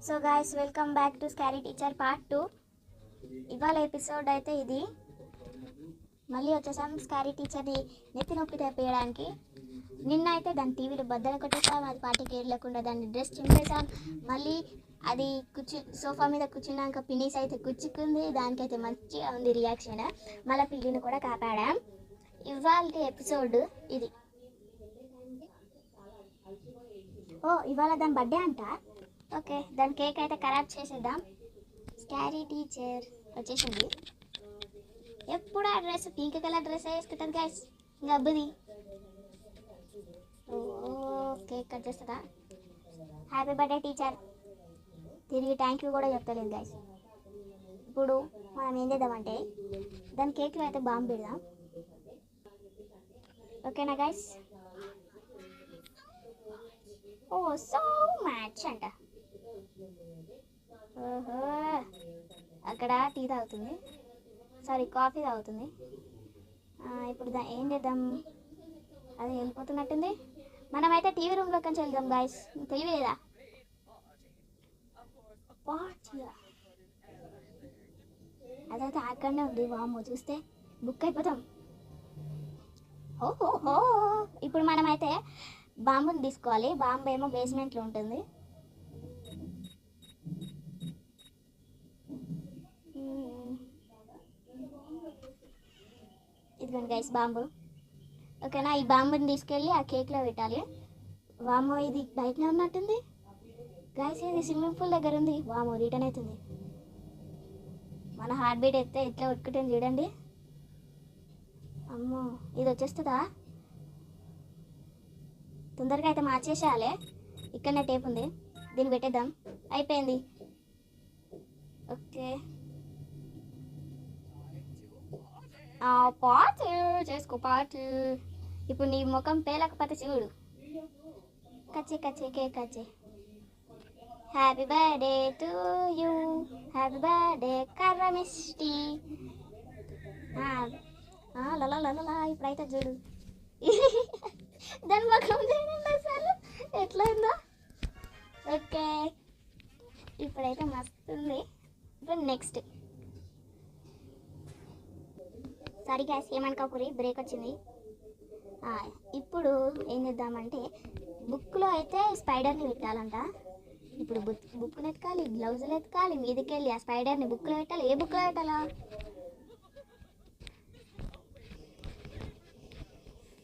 So guys welcome back to scary teacher part 2. ఇవాళ episode అయితే ఇది. మళ్ళీ వచ్చేసాం స్కారీ టీచర్ని నెత్తి నొప్పి తెప్పేయడానికి. నిన్న అయితే దాని టీవీలో బద్దలు కొట్టేసాం, అది పార్టీకి లేకుండా దాన్ని డ్రెస్ చింపేసాం. మళ్ళీ అది సోఫా మీద కూర్చున్నాక పిన్నీస్ అయితే గుచ్చుకుంది, దానికైతే మంచిగా ఉంది రియాక్షన్. మళ్ళీ పిల్లిని కూడా కాపాడాం. ఇవాళ ఎపిసోడ్ ఇది. ఇవాళ దాని బర్త్డే అంట. ఓకే, దాని కేక్ అయితే ఖరాబ్ చేసేద్దాం. స్కారీ టీచర్ వచ్చేసింది. ఎప్పుడు ఆ డ్రెస్ పింక్ కలర్ డ్రెస్ వేసుకుంటుంది గైస్. ఇంకా అబ్బుది. కేక్ కట్ చేస్తుందా? Happy birthday teacher. తిరిగి థ్యాంక్ యూ కూడా చెప్తలేదు గైస్. ఇప్పుడు మనం ఏం చేద్దామంటే దాని కేక్లో అయితే బాంబు పెడదాం. ఓకేనా గైస్? సో మ్యాచ్ అంట. ఓహో, అక్కడ టీ తాగుతుంది, సారీ కాఫీ తాగుతుంది. ఇప్పుడు ఏం చేద్దాం? అది వెళ్ళిపోతున్నట్టుంది. మనమైతే టీవీ రూమ్లోకి నుంచి వెళ్దాం గాయస్. టీవీ లేదా? అదైతే అక్కడనే ఉంది. వామ్మో, చూస్తే బుక్ అయిపోతాం. ఓహో, ఇప్పుడు మనమైతే బాంబుని తీసుకోవాలి. బాంబు ఏమో బేస్మెంట్లో ఉంటుంది. ఇదిగోండి గైస్ బాంబు. ఓకేనా? ఈ బాంబుని తీసుకెళ్ళి ఆ కేక్లో పెట్టాలి. వామో, ఇది బయటనే ఉన్నట్టుంది గైస్. ఇది స్విమ్మింగ్ పూల్ దగ్గర ఉంది. వామో, రిటర్న్ అవుతుంది. మన హార్ట్ బీట్ అయితే ఎట్లా కొట్టుకుంటుంది చూడండి. అమ్మో, ఇది వచ్చేస్తుందా? తొందరగా అయితే మార్చేసేయాలి. ఇక్కడనే టేప్ ఉంది, దీన్ని పెట్టేద్దాం. అయిపోయింది. ఓకే, పాటు చేసుకో పాటు. ఇప్పుడు నీ ముఖం పేలకపోతే చూడు. కచ్చి కచ్చి కేక్ కచ్చి. Happy birthday to you, happy birthday కర్ర మిస్టీ. లలా ఇప్పుడైతే చూడు. దాని ముఖం చూడండి అసలు ఎట్లా ఉందో. ఓకే, ఇప్పుడైతే మస్తు ఉంది. ఇప్పుడు నెక్స్ట్. సారీ గ్యాస్, ఏమనుకోకూరి, బ్రేక్ వచ్చింది. ఇప్పుడు ఏం చేద్దామంటే బుక్లో అయితే స్పైడర్ని పెట్టాలంట. ఇప్పుడు బుక్ని ఎత్తుకాలి, గ్లౌజులు ఎత్తుకాలి, మీదకి వెళ్ళి ఆ స్పైడర్ని బుక్లో పెట్టాలి. ఏ బుక్లో పెట్టాలా?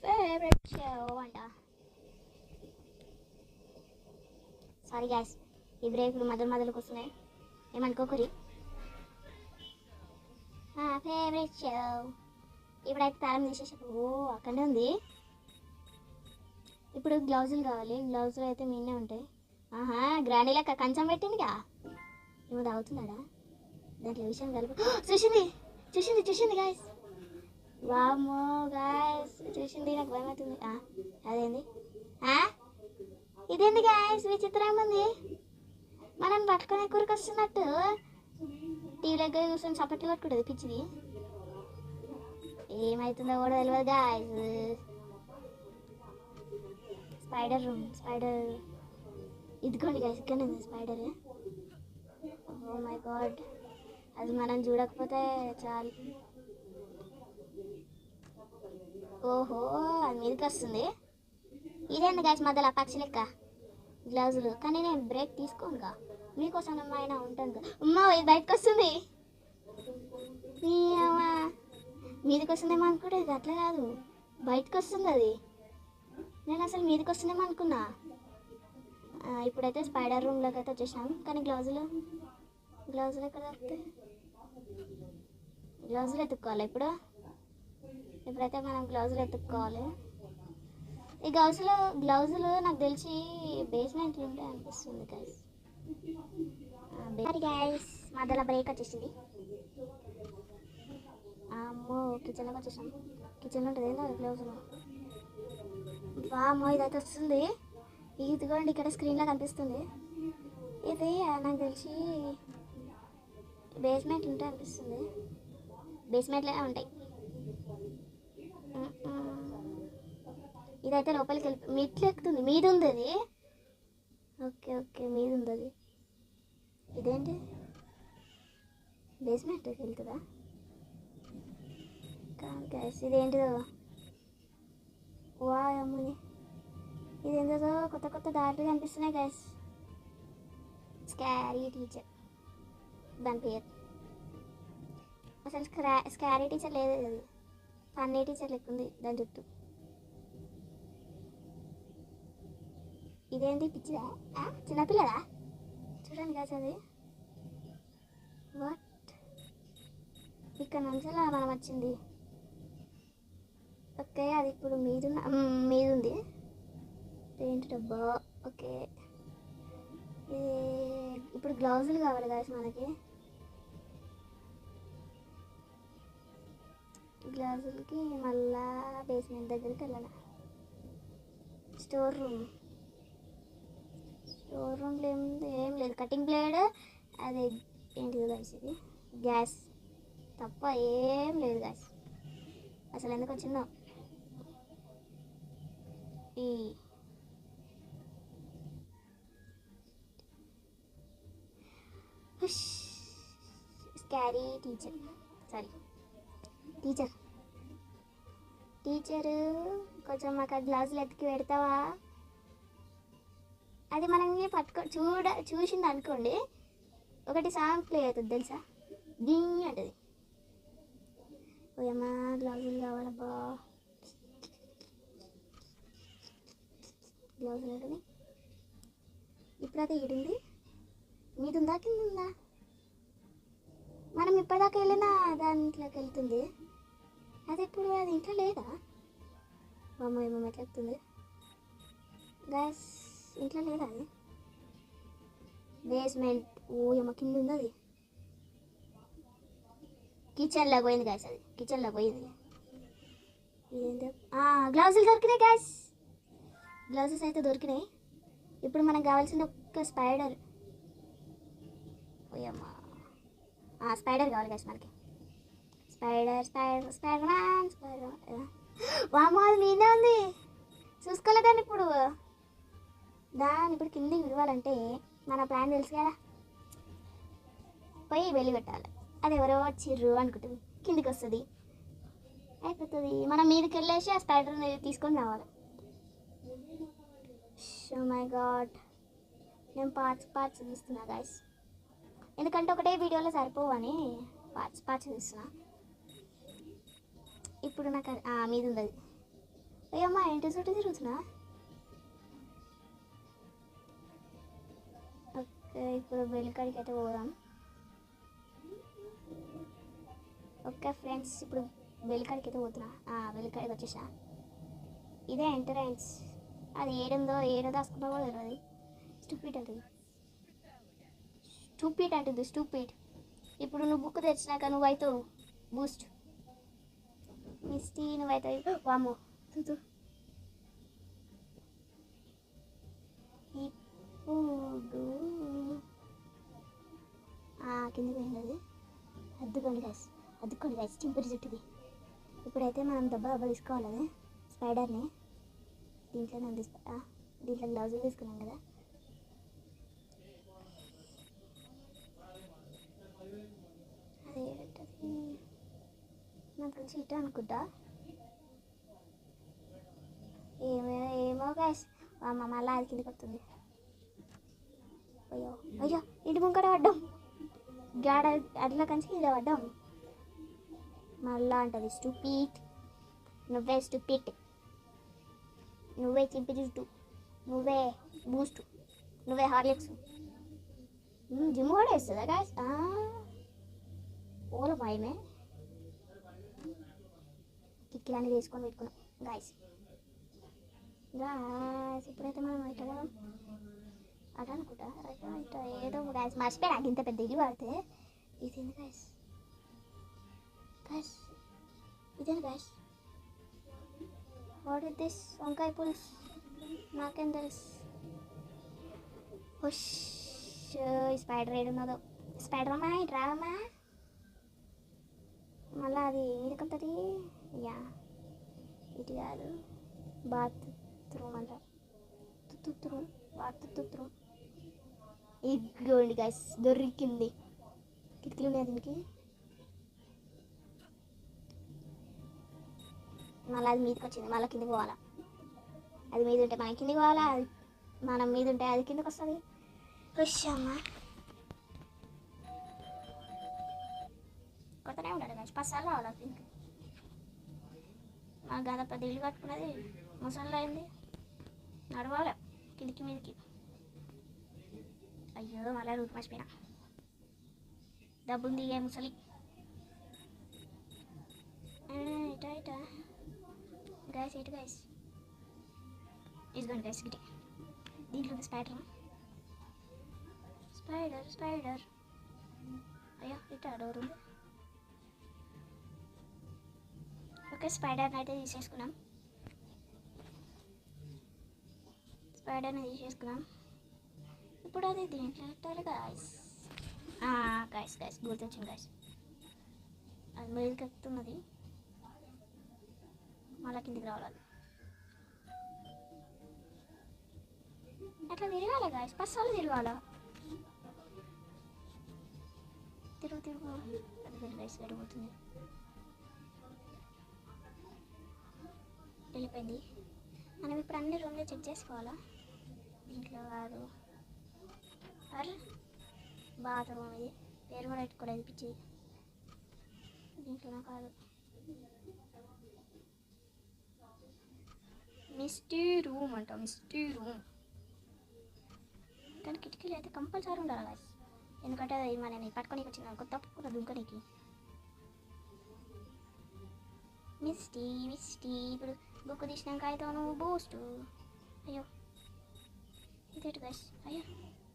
ఫేవరెట్ షో అంట. సారీ గ్యాస్, ఈ బ్రేకులు మొదలుకు వస్తున్నాయి, ఏమనుకోకూరి. Favourite show. ఇప్పుడైతే తాళం తీసేసి అక్కడే ఉంది. ఇప్పుడు గ్లౌజులు కావాలి. గ్లౌజులు అయితే మీనే ఉంటాయి. గ్రాండీ లెక్క కంచం పెట్టిందిగా. ఏమో తాగుతున్నాడా? దాంట్లో విషయం కలుపు. చూసింది గాయస్. వామ్మో గాయస్, చూసింది. నాకు భయం అవుతుంది. అదేంది? ఇదేంది గాయస్? విచిత్రంగా ఉంది. మనం పట్టుకునే కూరకొస్తున్నట్టు టీవీ దగ్గర కూర్చొని చప్పట్లు కొట్టుకుంటుంది పిచ్చిది. ఏమవుతుందో కూడా తెలియదు గాయస్. Spider room, spider. ఇదిగోండి గాయస్, ఇక్కడనే ఉంది స్పైడర్. ఓ మై గాడ్, అది మనం చూడకపోతే చాలు. ఓహో, అది మీదకి వస్తుంది. ఇదేంది గాయస్ మధ్యలో పక్షి లెక్క గ్లౌజులు. కానీ నేను బ్రేక్ తీసుకోనుగా, మీకోసం అయినా ఉంటాను. అమ్మో, ఇది బయటకు వస్తుంది. మీదకి వస్తుందేమో అనుకుంటే ఇది అట్లా కాదు, బయటకు వస్తుంది అది. నేను అసలు మీదకి వస్తుందేమో అనుకున్నా. ఇప్పుడైతే స్పైడర్ రూమ్లోకి అయితే వచ్చేసాం. కానీ గ్లౌజులు ఎక్కడ దొరుకుతాయి? గ్లౌజులు ఎత్తుక్కోవాలి. ఇప్పుడైతే మనం గ్లౌజులు ఎత్తుక్కోవాలి. ఈ గ్లౌజులు నాకు తెలిసి బేస్మెంట్లు ఉంటాయి అనిపిస్తుంది గైస్. మధ్యలో బ్రేక్ వచ్చేసింది. అమ్మో, కిచెన్లోకి వచ్చేసాం. కిచెన్లో ఉంటుంది ఏంటో గ్లౌజులు. వామ్మో, ఇదైతే వస్తుంది. ఇదిగోండి ఇక్కడ స్క్రీన్లో కనిపిస్తుంది. ఇది నాకు తెలిసి బేస్మెంట్లు ఉంటాయి అనిపిస్తుంది. బేస్మెంట్లోనే ఉంటాయి. ఇదైతే లోపలికి వెళ్ళి మెట్లు ఎక్కుతుంది. మీద ఉంది అది. ఓకే, మీద ఉంది అది. ఇదేంటి బేస్మెంట్కి వెళ్తుందా కాదు గైస్, ఇదేంటిదో వా అమ్మని, ఇదేంటిదో కొత్త కొత్త దారులు కనిపిస్తున్నాయి గైస్. స్కారీ టీచర్ దాని పేరు. అసలు స్కారీ టీచర్ లేదు, అది ఫన్నీ టీచర్ లెక్క ఉంది దాని చుట్టూ. ఇదేంటి పిచ్చిదా, చిన్నపిల్లదా? చూడండి కాదు అది. వాట్, ఇక్కడ నుంచి మనం వచ్చింది. ఓకే, అది ఇప్పుడు మీద ఉంది. ఏంటి డబ్బా? ఓకే, ఇప్పుడు గ్లౌజులు కావాలి కాదు మనకి. గ్లౌజులకి మళ్ళా బేస్మెంట్ దగ్గరికి వెళ్ళాలి. స్టోర్ రూమ్లో ఏం లేదు. కటింగ్ బ్లేడ్, అది ఏంటిది గాయస్, ఇది గ్యాస్ తప్ప ఏం లేదు గాయస్. అసలు ఎందుకు వచ్చిందో ఈ స్కారీ టీచర్. సారీ టీచరు, కొంచెం మాకు ఆ గ్లాసులు ఎత్తికి పెడతావా? అది మనం చూసింది అనుకోండి, ఒకటి సాంగ్ ప్లే అవుతుంది తెలుసా, దీ అంటది. ఓయమ్మా గ్లౌజులు కావాలబ్బా, గ్లౌజులు ఉంటుంది. ఇప్పుడైతే ఈడుంది, మీద ఉందా కింద ఉందా? మనం ఇప్పటిదాకా వెళ్ళినా దాంట్లోకి వెళ్తుంది. అది ఇప్పుడు అది ఇంట్లో లేదా? అమ్మ ఏమో ఎట్లా వెళ్తుంది గ్యాస్, ఇంట్లో లేదా అది? బేస్మెంట్, ఓ ఏమో కింద ఉంది అది. కిచెన్లో పోయింది గ్యాస్, అది కిచెన్లో పోయింది. ఇదేంటో గ్లౌజులు దొరికినాయి గ్యాస్, గ్లౌజెస్ అయితే దొరికినాయి. ఇప్పుడు మనకు కావాల్సిన ఒక్క స్పైడర్. ఓయమ్మా స్పైడర్ కావాలి గ్యాస్ మనకి. Spider man. వామ్మో అది మీదే ఉంది, చూసుకోలేదాన్ని. ఇప్పుడు కిందికి విడవాలంటే మన ప్లాన్ తెలుసు కదా, పోయి వెళ్ళి పెట్టాలి. అది ఎవరో వచ్చిర్రు అనుకుంటుంది, కిందికి వస్తుంది, అయిపోతుంది. మనం మీదకి వెళ్ళేసి ఆ స్పైడర్ని తీసుకొని రావాలి. ఓ మై గాడ్, నేను పార్ట్స్ తీస్తున్నా గైస్, ఎందుకంటే ఒకటే వీడియోలో సరిపోవని పార్ట్స్ తీస్తున్నా. ఇప్పుడు నాకు మీద ఉంది అది. అయ్యమ్మా ఏంటి చుట్టూ తిరుగుతున్నా. ఓకే, ఇప్పుడు వెలుకాడికి అయితే పోదాం. ఓకే ఫ్రెండ్స్, ఇప్పుడు వెలుకాడికి అయితే పోతున్నా. వెలుకాడికి వచ్చేసా. ఇదే ఎంట్రన్స్. అది ఏడో దాచుకున్నా కూడా తెలియదు. స్టూపిడ్ అంటుంది, స్టూపిడ్. ఇప్పుడు నువ్వు బుక్ తెచ్చినాక నువ్వు అవుతావు బూస్ట్. మిస్టీ నువ్వు అవుతావు. వామ్మో ఇప్పుడు కిందకి వెళ్ళదు. అద్దుకోండి గైస్ చింపిరి చుట్టుది. ఇప్పుడైతే మనం దెబ్బ తీసుకోవాలి అది స్పైడర్ని. దీంట్లో గ్లౌజులు తీసుకున్నాం కదా. అదేంటది నాకు తెలిసి ఇట్లా అనుకుంటా. ఏమో గైస్, అమ్మ మళ్ళీ అది కిందకి వస్తుంది. అయ్యో ఇంటి ముంకట పడ్డాం, గాడ అట్లా కంచి ఇలా పడ్డాం. మళ్ళా అంటది స్టూపిడ్, నువ్వే స్టూపిడ్, నువ్వే చింపి చుట్టూ, నువ్వే బూస్ట్, నువ్వే హార్లిక్స్. జిమ్ కూడా వేస్తుందా గాయస్? ఓల భయమే. కిక్కిలాన్ని వేసుకొని పెట్టుకున్నాం గాయస్. ఇప్పుడైతే మనం ఇట్లా అట్లా అనుకుంటా ఇట్లా ఏదో గాయస్ మర్చిపోయి నాకు ఇంత పెద్ద ఇల్లు పడితే ఇదేంది గాయస్. ఇదేంది గాయస్, వాట్ ఇస్ దిస్? వంకాయ పులుసు, నాకేం తెలుసు. ఈ స్పైడర్ ఏడున్నదో. స్పైడర్ అమ్మా ఇటు రావమ్మా. మళ్ళీ అది మీదకొస్తుంది. యా ఇటు కాదు, బాత్ రూమ్ అంట. Bathroom. ఇదిగోండి గైస్, దొరికింది. కిటికీలు ఉన్నాయి దీనికి. మళ్ళీ అది మీదకి వచ్చింది, మళ్ళీ కిందికి పోవాలా. అది మీద ఉంటే మనం కిందికి పోవాలా, మనం మీద ఉంటే అది కిందకి వస్తుంది. అమ్మ కొత్తనే ఉండాలి గైస్, 10 సార్లు రావాలి దీనికి. మా గద పెద్ద ఇల్లు కట్టుకున్నది ముసలి అయింది, నడవాలి కిందికి మీదకి. అయ్యో మళ్ళీ రూట్ మర్చిపోయినా. డబ్బులు దిగే ముసలి. ఇటా ఇటా గైస్, ఎటు గైస్, ఇదిగోండి గైస్ గిటి. దీంట్లో స్పైడర్ స్పైడర్ స్పైడర్. అయ్యో ఇటా డోర్ ఉంది. ఓకే, స్పైడర్ని అయితే తీసేసుకున్నాం. స్పైడర్ని తీసేసుకున్నాం. ఇప్పుడు అది దీంట్లో పెట్టాలి గాయస్. గాయస్ గాయస్ గుర్తొచ్చింది గాయస్, అది మీదకి ఎక్కుతున్నది, మళ్ళీ కిందికి రావాలి. అట్లా తిరగాల గాయస్, 10 సార్లు తిరగాల. తిరుగు తిరుగు అది గైస్ వెళ్ళిపోతుంది. వెళ్ళిపోయింది. మనం ఇప్పుడు అన్ని రూమ్లో చెక్ చేసుకోవాలా. దీంట్లో కాదు, అరే బాత్రూమ్ ఇది, పేరు కూడా పెట్టుకోలేదు పిచ్చి. దీంట్లోనే కాదు, మిస్టీ రూమ్ అంట, మిస్టీ రూమ్. కానీ కిటికీలు అయితే కంపల్సరీ ఉండాలి గాయస్, ఎందుకంటే అది మనని పట్టుకొని వచ్చింది అనుకో, తప్పకుండా దుంకనికి. Misty Misty. ఇప్పుడు బుక్ తీసినాక అయితే నువ్వు బూస్ట్. అయ్యో ఇదేంటి గాయస్, అయ్యో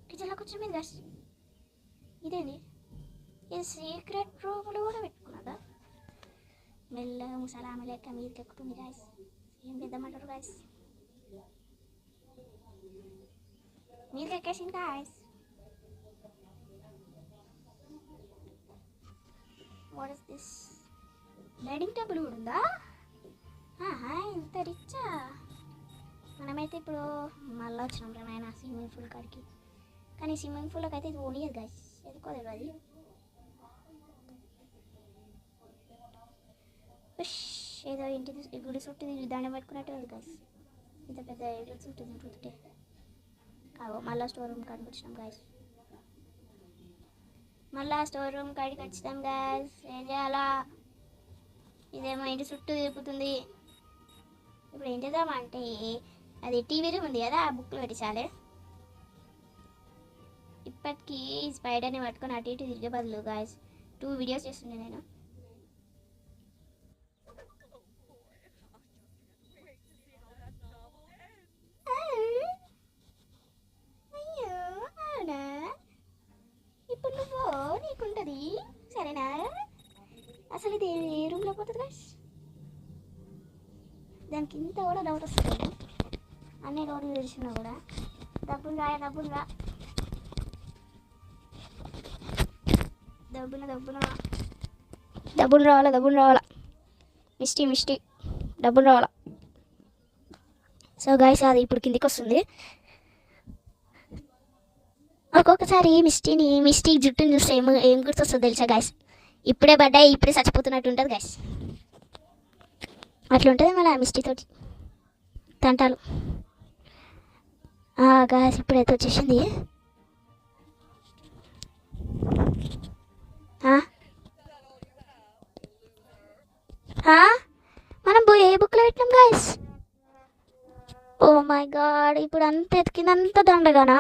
కిచెన్లోకి వచ్చిన మీద గాయస్. ఇదేంటి, ఇది సీక్రెట్ రూములు కూడా పెట్టుకున్నదా. మెల్లగా ముసలామె లెక్క మీదకి ఎక్కుతుంది గాయస్. ఏం పెద్దమంటారు గాయస్, మీదకి ఎక్కేసింది guys. What is this, dining table కూడా ఉందా. ఇంత రిచ్చా. మనమైతే ఇప్పుడు మళ్ళీ వచ్చినాం రేమైనా స్విమ్మింగ్ పూల్ కాడికి. కానీ స్విమ్మింగ్ పూల్కి అయితే ఇది ఓనియదు గాయస్, ఎందుకో తెలియదు. ఏదో ఇంటి గుడి చుట్టూ దండం పెట్టుకున్నట్టు ఉంది గాయస్, ఇంత పెద్ద ఇల్లు చుట్టూ తిరుగుతుంటే. కావు మళ్ళీ స్టోర్ రూమ్ కాడికి వచ్చినాం గాయస్, మళ్ళీ స్టోర్ రూమ్ కాడికి వచ్చినాం గాయస్. ఏం చేయాలా, ఇదేమో ఇంటి చుట్టూ తిరుగుతుంది. ఇప్పుడు ఏం చేద్దామంటే, అది టీవీ రూమ్ ఉంది కదా, ఆ బుక్లో పెట్టించాలి. ఇప్పటికీ స్పైడర్ని పట్టుకొని అటు ఇటు తిరిగే బదులు గాయస్ 2 వీడియోస్ చేస్తుండే నేను. అయ్యో అవునా, ఇప్పుడు నువ్వు నీకుంటుంది సరేనా. అసలు ఇది ఏ రూమ్లో పోతుంది గాయస్, దానికి ఇంత కూడా డౌట్ వస్తుంది. అన్ని డౌట్లు తెలిసినా కూడా డబ్బులు రా డబ్బులు రా డబ్బులు డబ్బులు డబ్బులు రావాలా, డబ్బులు రావాలా, మిస్టీ మిస్టీ డబ్బులు రావాలా. సో గాయస్ అది ఇప్పుడు కిందికి వస్తుంది. ఒక్కొక్కసారి మిస్టీ జుట్టుని చూస్తే ఏం గుర్తొస్తుందో తెలుసా గాయస్, ఇప్పుడే పడ్డాయి ఇప్పుడే చచ్చిపోతున్నట్టు ఉంటుంది గాయస్. అట్లా ఉంటుంది మళ్ళీ మిస్టీ తోటి తంటాలు. గాయస్ ఇప్పుడైతే వచ్చేసింది. మనం ఏ బుక్లో పెట్టినాం గాయస్. ఓ మై గాడ్, ఇప్పుడు అంత ఎతికిందంత దండగానా.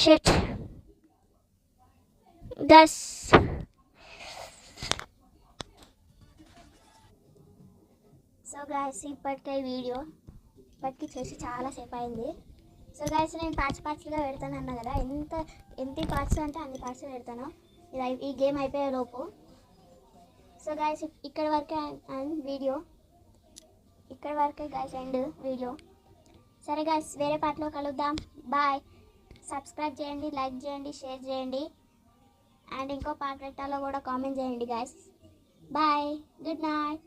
షిట్ గైస్, సో గాయస్ ఇప్పటికే వీడియో చేసి చాలాసేపు అయింది. సో గాయస్ నేను పార్ట్స్గా పెడతాను అన్నా కదా, ఎంత పార్ట్స్ అంటే అన్ని పార్ట్స్ పెడతాను ఈ గేమ్ అయిపోయే లోపు. సో గాయస్ ఇక్కడ వరకే వీడియో, ఇక్కడ వరకే గాయస్ ఎండ్ వీడియో. సరే గాయస్ వేరే పార్ట్లో కలుద్దాం. బాయ్. సబ్స్క్రైబ్ చేయండి, లైక్ చేయండి, షేర్ చేయండి, అండ్ ఇంకో పార్ట్ పెట్టాలో కూడా కామెంట్ చేయండి గాయస్. Bye, good night.